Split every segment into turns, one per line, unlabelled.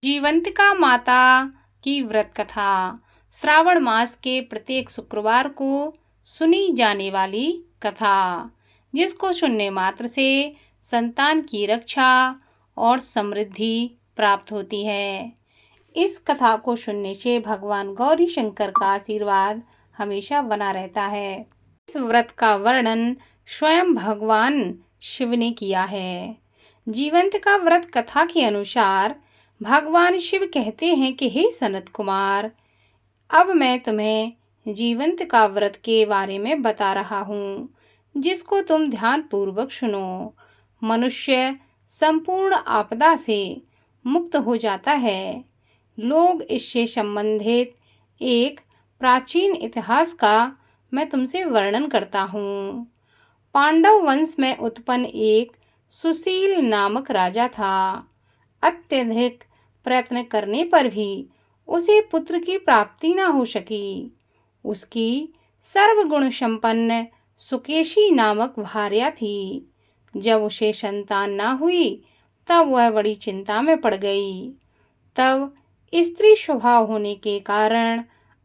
जीवंतिका माता की व्रत कथा श्रावण मास के प्रत्येक शुक्रवार को सुनी जाने वाली कथा, जिसको सुनने मात्र से संतान की रक्षा और समृद्धि प्राप्त होती है। इस कथा को सुनने से भगवान गौरी शंकर का आशीर्वाद हमेशा बना रहता है। इस व्रत का वर्णन स्वयं भगवान शिव ने किया है। जीवंतिका व्रत कथा के अनुसार भगवान शिव कहते हैं कि हे सनत कुमार, अब मैं तुम्हें जीवंतिका व्रत के बारे में बता रहा हूँ, जिसको तुम ध्यान पूर्वक सुनो। मनुष्य संपूर्ण आपदा से मुक्त हो जाता है। लोग इससे संबंधित एक प्राचीन इतिहास का मैं तुमसे वर्णन करता हूँ। पांडव वंश में उत्पन्न एक सुशील नामक राजा था। अत्यधिक प्रयत्न करने पर भी उसे पुत्र की प्राप्ति न हो सकी। उसकी सर्वगुण संपन्न सुकेशी नामक भार्या थी। जब उसे संतान न हुई तब वह बड़ी चिंता में पड़ गई। तब स्त्री स्वभाव होने के कारण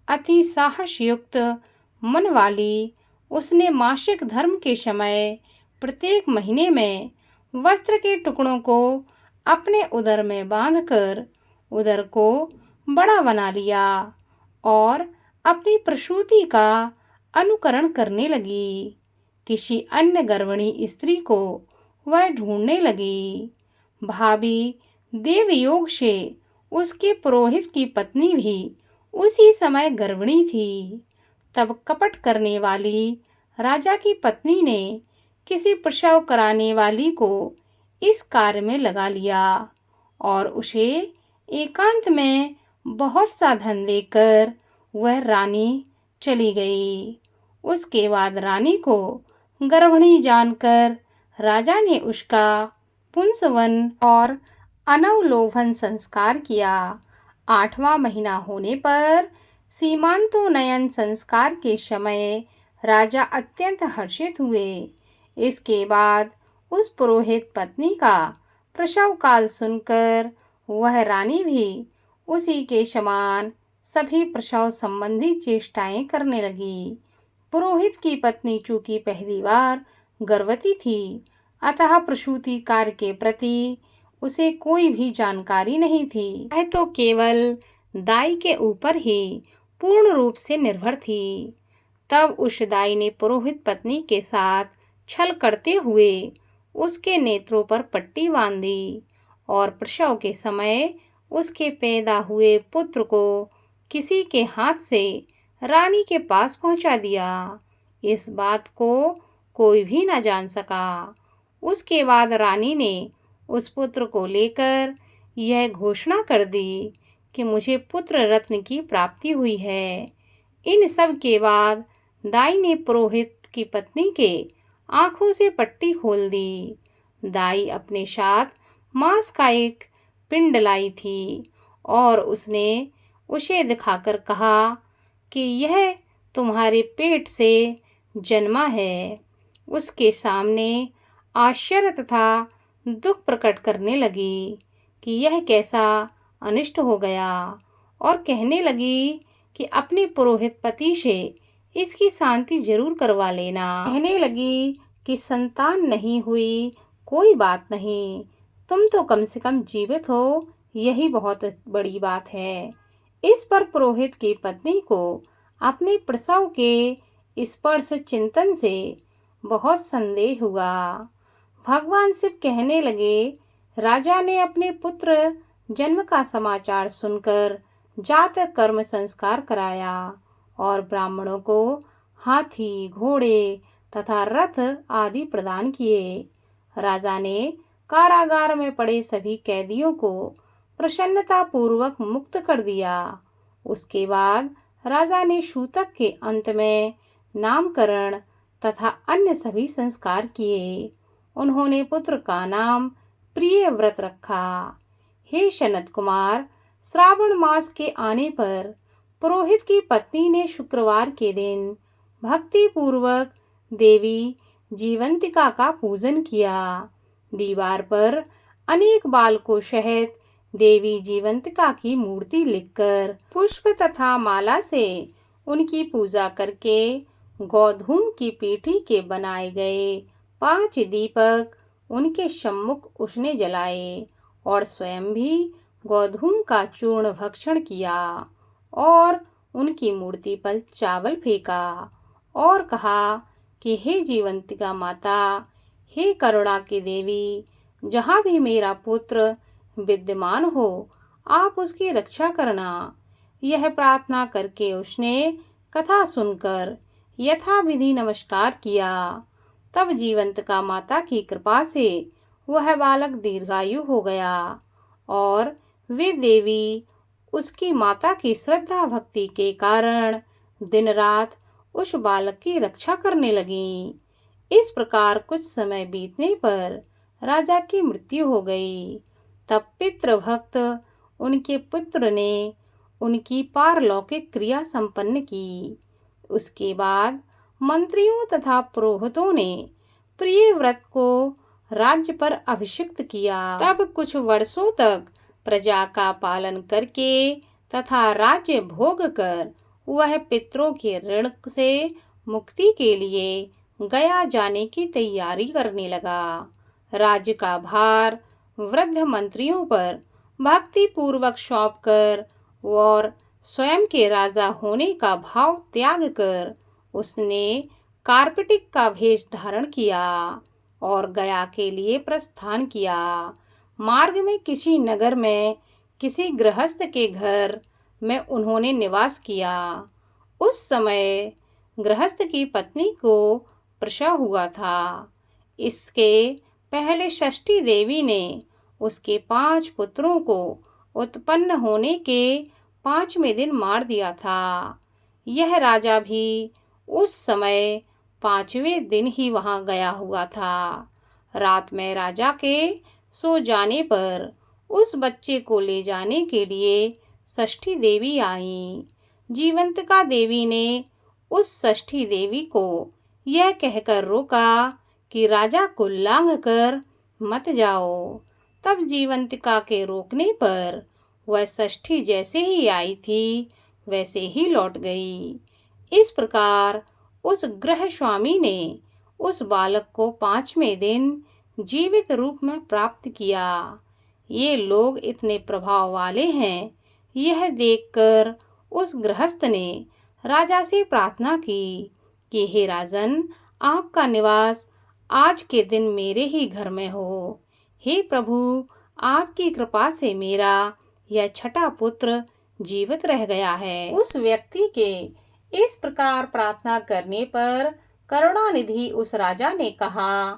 अति साहस युक्त मन वाली उसने मासिक धर्म के समय प्रत्येक महीने में वस्त्र के टुकड़ों को अपने उदर में बांधकर उदर को बड़ा बना लिया और अपनी प्रसूति का अनुकरण करने लगी। किसी अन्य गर्भिणी स्त्री को वह ढूंढने लगी। भाभी देवयोग से उसके पुरोहित की पत्नी भी उसी समय गर्भिणी थी। तब कपट करने वाली राजा की पत्नी ने किसी प्रसव कराने वाली को इस कार्य में लगा लिया और उसे एकांत में बहुत सा धन देकर वह रानी चली गई। उसके बाद रानी को गर्भिणी जानकर राजा ने उसका पुंसवन और अनवलोभन संस्कार किया। 8वां महीना होने पर सीमांतोन्नयन संस्कार के समय राजा अत्यंत हर्षित हुए। इसके बाद उस पुरोहित पत्नी का प्रसव काल सुनकर वह रानी भी उसी के समान सभी प्रसव संबंधी चेष्टाएं करने लगी। पुरोहित की पत्नी चूंकि पहली बार गर्भवती थी, अतः प्रसूति कार्य के प्रति उसे कोई भी जानकारी नहीं थी। वह तो केवल दाई के ऊपर ही पूर्ण रूप से निर्भर थी। तब उस दाई ने पुरोहित पत्नी के साथ छल करते हुए उसके नेत्रों पर पट्टी बांधी और प्रसव के समय उसके पैदा हुए पुत्र को किसी के हाथ से रानी के पास पहुंचा दिया। इस बात को कोई भी न जान सका। उसके बाद रानी ने उस पुत्र को लेकर यह घोषणा कर दी कि मुझे पुत्र रत्न की प्राप्ति हुई है। इन सब के बाद दाई ने पुरोहित की पत्नी के आंखों से पट्टी खोल दी। दाई अपने साथ मांस का एक पिंड लाई थी और उसने उसे दिखाकर कहा कि यह तुम्हारे पेट से जन्मा है। उसके सामने आश्चर्य तथा दुख प्रकट करने लगी कि यह कैसा अनिष्ट हो गया और कहने लगी कि अपने पुरोहित पति से इसकी शांति जरूर करवा लेना। कहने लगी कि संतान नहीं हुई कोई बात नहीं, तुम तो कम से कम जीवित हो, यही बहुत बड़ी बात है। इस पर पुरोहित की पत्नी को अपने प्रसव के स्पर्श चिंतन से बहुत संदेह हुआ। भगवान शिव कहने लगे, राजा ने अपने पुत्र जन्म का समाचार सुनकर जातक कर्म संस्कार कराया और ब्राह्मणों को हाथी, घोड़े तथा रथ आदि प्रदान किए। राजा ने कारागार में पड़े सभी कैदियों को प्रसन्नता पूर्वक मुक्त कर दिया। उसके बाद राजा ने सूतक के अंत में नामकरण तथा अन्य सभी संस्कार किए। उन्होंने पुत्र का नाम प्रियव्रत रखा। हे सनत कुमार, श्रावण मास के आने पर पुरोहित की पत्नी ने शुक्रवार के दिन भक्ति पूर्वक देवी जीवंतिका का पूजन किया। दीवार पर अनेक बालकों सहित देवी जीवंतिका की मूर्ति लिखकर पुष्प तथा माला से उनकी पूजा करके गोधूम की पीठी के बनाए गए 5 दीपक उनके सम्मुख उसने जलाए और स्वयं भी गोधूम का चूर्ण भक्षण किया और उनकी मूर्ति पर चावल फेंका और कहा कि हे जीवंतिका माता, हे करुणा की देवी, जहाँ भी मेरा पुत्र विद्यमान हो आप उसकी रक्षा करना। यह प्रार्थना करके उसने कथा सुनकर यथाविधि नमस्कार किया। तब जीवंतिका माता की कृपा से वह बालक दीर्घायु हो गया और वे देवी उसकी माता की श्रद्धा भक्ति के कारण दिन रात उस बालक की रक्षा करने लगी। इस प्रकार कुछ समय बीतने पर राजा की मृत्यु हो गई। तब पितृभक्त उनके पुत्र ने उनकी पारलौकिक क्रिया संपन्न की। उसके बाद मंत्रियों तथा पुरोहितों ने प्रिय व्रत को राज्य पर अभिषिक्त किया। तब कुछ वर्षों तक प्रजा का पालन करके तथा राज्य भोग कर वह पितरों के ऋण से मुक्ति के लिए गया जाने की तैयारी करने लगा। राज्य का भार वृद्ध मंत्रियों पर भक्ति पूर्वक सौंप कर और स्वयं के राजा होने का भाव त्याग कर उसने कार्पेटिक का भेष धारण किया और गया के लिए प्रस्थान किया। मार्ग में किसी नगर में किसी गृहस्थ के घर में उन्होंने निवास किया। उस समय गृहस्थ की पत्नी को प्रसव हुआ था। इसके पहले षष्ठी देवी ने उसके 5 पुत्रों को उत्पन्न होने के 5वें दिन मार दिया था। यह राजा भी उस समय 5वें दिन ही वहां गया हुआ था। रात में राजा के सो जाने पर उस बच्चे को ले जाने के लिए षष्ठी देवी आई। जीवंतिका देवी ने उस षष्ठी देवी को यह कहकर रोका कि राजा को लांघ कर मत जाओ। तब जीवंतिका के रोकने पर वह षष्ठी जैसे ही आई थी वैसे ही लौट गई। इस प्रकार उस गृह स्वामी ने उस बालक को 5वें दिन जीवित रूप में प्राप्त किया। ये लोग इतने प्रभाव वाले हैं, यह देखकर उस गृहस्थ ने राजा से प्रार्थना की कि हे राजन, आपका निवास आज के दिन मेरे ही घर में हो। हे प्रभु, आपकी कृपा से मेरा यह छठा पुत्र जीवित रह गया है। उस व्यक्ति के इस प्रकार प्रार्थना करने पर करुणानिधि उस राजा ने कहा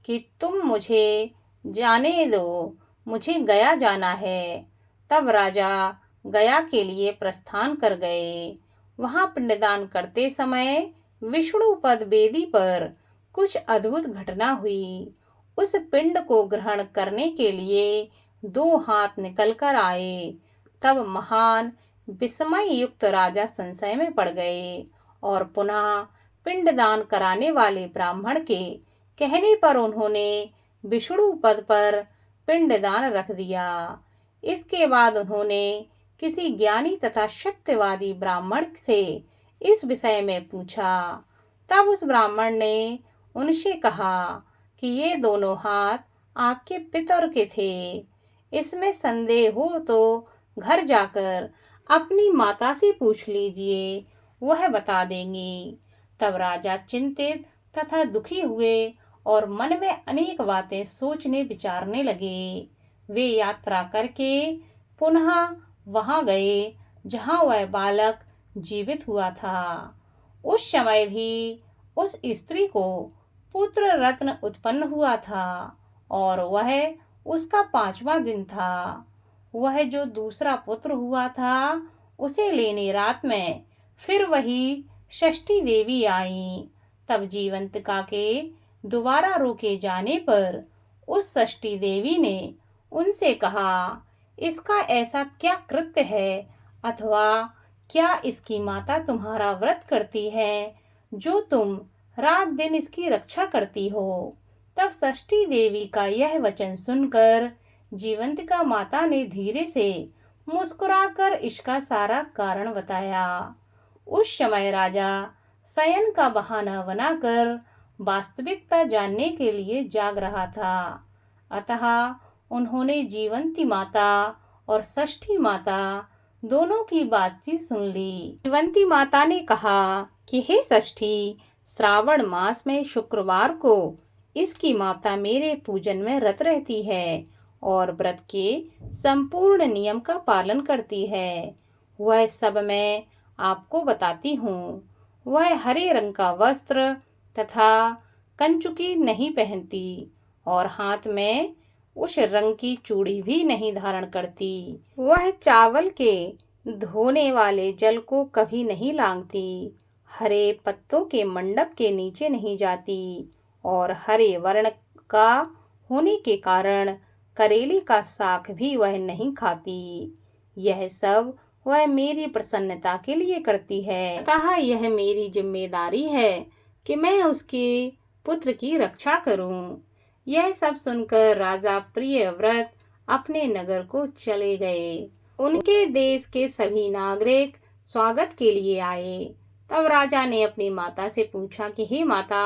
कि तुम मुझे जाने दो, मुझे गया जाना है। तब राजा गया के लिए प्रस्थान कर गए। वहां पिंडदान करते समय विष्णु पद वेदी पर कुछ अद्भुत घटना हुई। उस पिंड को ग्रहण करने के लिए 2 हाथ निकल कर आए। तब महान विस्मय युक्त राजा संशय में पड़ गए और पुनः पिंडदान कराने वाले ब्राह्मण के कहने पर उन्होंने विष्णु पद पर पिंडदान रख दिया। इसके बाद उन्होंने किसी ज्ञानी तथा सत्यवादी ब्राह्मण से इस विषय में पूछा। तब उस ब्राह्मण ने उनसे कहा कि ये दोनों हाथ आपके पितर के थे। इसमें संदेह हो तो घर जाकर अपनी माता से पूछ लीजिए, वह बता देंगी। तब राजा चिंतित तथा दुखी हुए और मन में अनेक बातें सोचने विचारने लगे। वे यात्रा करके पुनः वहां गए जहां वह बालक जीवित हुआ था। उस समय भी उस स्त्री को पुत्र रत्न उत्पन्न हुआ था और वह उसका 5वां दिन था। वह जो दूसरा पुत्र हुआ था उसे लेने रात में फिर वही षष्ठी देवी आई। तब जीवंतिका के दोबारा रोके जाने पर उस षष्ठी देवी ने उनसे कहा, इसका ऐसा क्या कृत्य है अथवा क्या इसकी माता तुम्हारा व्रत करती है जो तुम रात दिन इसकी रक्षा करती हो। तब षष्ठी देवी का यह वचन सुनकर जीवंतिका माता ने धीरे से मुस्कुराकर इसका सारा कारण बताया। उस समय राजा शयन का बहाना बनाकर वास्तविकता जानने के लिए जाग रहा था। अतः उन्होंने जीवंती माता और षष्ठी माता दोनों की बातचीत सुन ली। जीवंती माता ने कहा कि हे षष्ठी, श्रावण मास में शुक्रवार को इसकी माता मेरे पूजन में रत रहती है और व्रत के संपूर्ण नियम का पालन करती है। वह सब मैं आपको बताती हूँ। वह हरे रंग का वस्त्र तथा कंचुकी नहीं पहनती और हाथ में उस रंग की चूड़ी भी नहीं धारण करती। वह चावल के धोने वाले जल को कभी नहीं लांघती, हरे पत्तों के मंडप के नीचे नहीं जाती और हरे वर्ण का होने के कारण करेले का साग भी वह नहीं खाती। यह सब वह मेरी प्रसन्नता के लिए करती है, अतः यह मेरी जिम्मेदारी है कि मैं उसके पुत्र की रक्षा करूं। यह सब सुनकर राजा प्रियव्रत अपने नगर को चले गए। उनके देश के सभी नागरिक स्वागत के लिए आए। तब राजा ने अपनी माता से पूछा कि हे माता,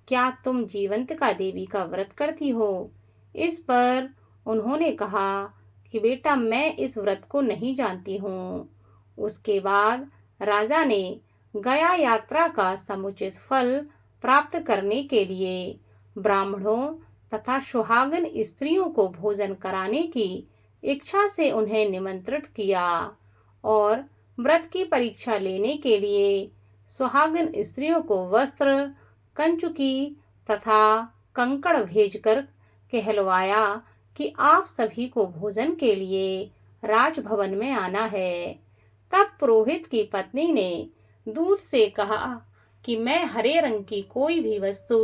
क्या तुम जीवंतिका देवी का व्रत करती हो? इस पर उन्होंने कहा कि बेटा, मैं इस व्रत को नहीं जानती हूँ। उसके बाद राजा ने गया यात्रा का समुचित फल प्राप्त करने के लिए ब्राह्मणों तथा सुहागन स्त्रियों को भोजन कराने की इच्छा से उन्हें निमंत्रित किया और व्रत की परीक्षा लेने के लिए सुहागन स्त्रियों को वस्त्र, कंचुकी तथा कंकड़ भेजकर कहलवाया कि आप सभी को भोजन के लिए राजभवन में आना है। तब पुरोहित की पत्नी ने दूत से कहा कि मैं हरे रंग की कोई भी वस्तु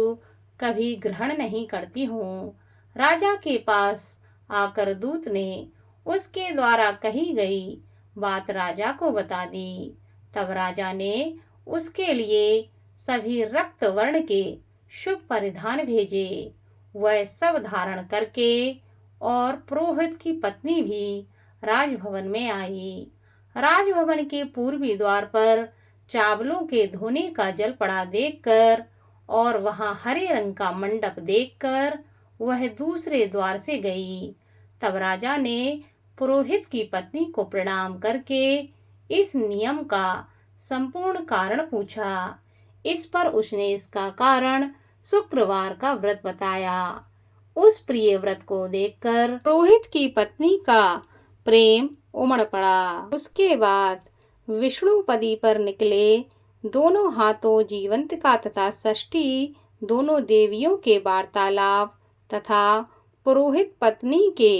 कभी ग्रहण नहीं करती हूँ। राजा के पास आकर दूत ने उसके द्वारा कही गई बात राजा को बता दी। तब राजा ने उसके लिए सभी रक्त वर्ण के शुभ परिधान भेजे। वह सब धारण करके और पुरोहित की पत्नी भी राजभवन में आई। राजभवन के पूर्वी द्वार पर चावलों के धोने का जल पड़ा देखकर और वहां हरे रंग का मंडप देखकर वह दूसरे द्वार से गई। तब राजा ने पुरोहित की पत्नी को प्रणाम करके इस नियम का संपूर्ण कारण पूछा। इस पर उसने इसका कारण शुक्रवार का व्रत बताया। उस प्रिय व्रत को देखकर पुरोहित की पत्नी का प्रेम उमड़ पड़ा। उसके बाद विष्णुपदी पर निकले दोनों हाथों जीवंतिका तथा षष्ठी दोनों देवियों के वार्तालाप तथा पुरोहित पत्नी के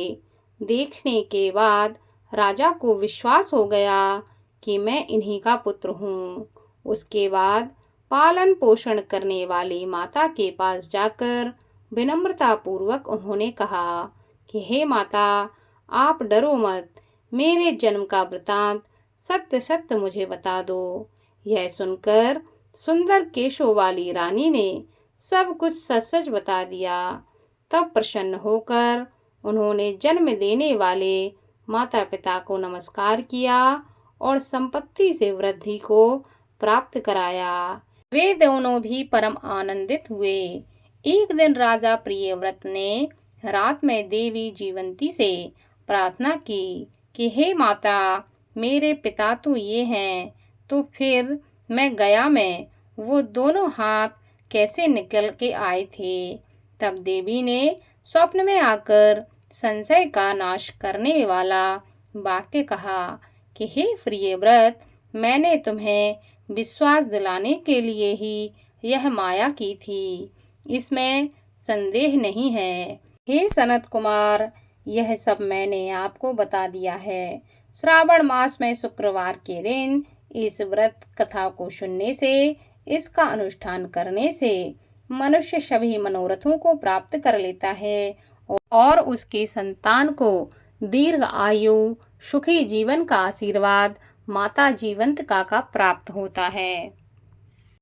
देखने के बाद राजा को विश्वास हो गया कि मैं इन्हीं का पुत्र हूँ। उसके बाद पालन पोषण करने वाली माता के पास जाकर विनम्रता पूर्वक उन्होंने कहा कि हे माता, आप डरो मत, मेरे जन्म का वृतांत सत्य सत्य मुझे बता दो। यह सुनकर सुंदर केशों वाली रानी ने सब कुछ सच सच बता दिया। तब प्रसन्न होकर उन्होंने जन्म देने वाले माता पिता को नमस्कार किया और संपत्ति से वृद्धि को प्राप्त कराया। वे दोनों भी परम आनंदित हुए। एक दिन राजा प्रियव्रत ने रात में देवी जीवंती से प्रार्थना की कि हे माता, मेरे पिता तो ये हैं, तो फिर मैं गया में वो दोनों हाथ कैसे निकल के आए थे? तब देवी ने स्वप्न में आकर संशय का नाश करने वाला वाक्य कहा कि हे प्रियव्रत, मैंने तुम्हें विश्वास दिलाने के लिए ही यह माया की थी, इसमें संदेह नहीं है। हे सनत कुमार, यह सब मैंने आपको बता दिया है। श्रावण मास में शुक्रवार के दिन इस व्रत कथा को सुनने से, इसका अनुष्ठान करने से मनुष्य सभी मनोरथों को प्राप्त कर लेता है और उसके संतान को दीर्घ आयु, सुखी जीवन का आशीर्वाद माता जीवंतिका का प्राप्त होता है।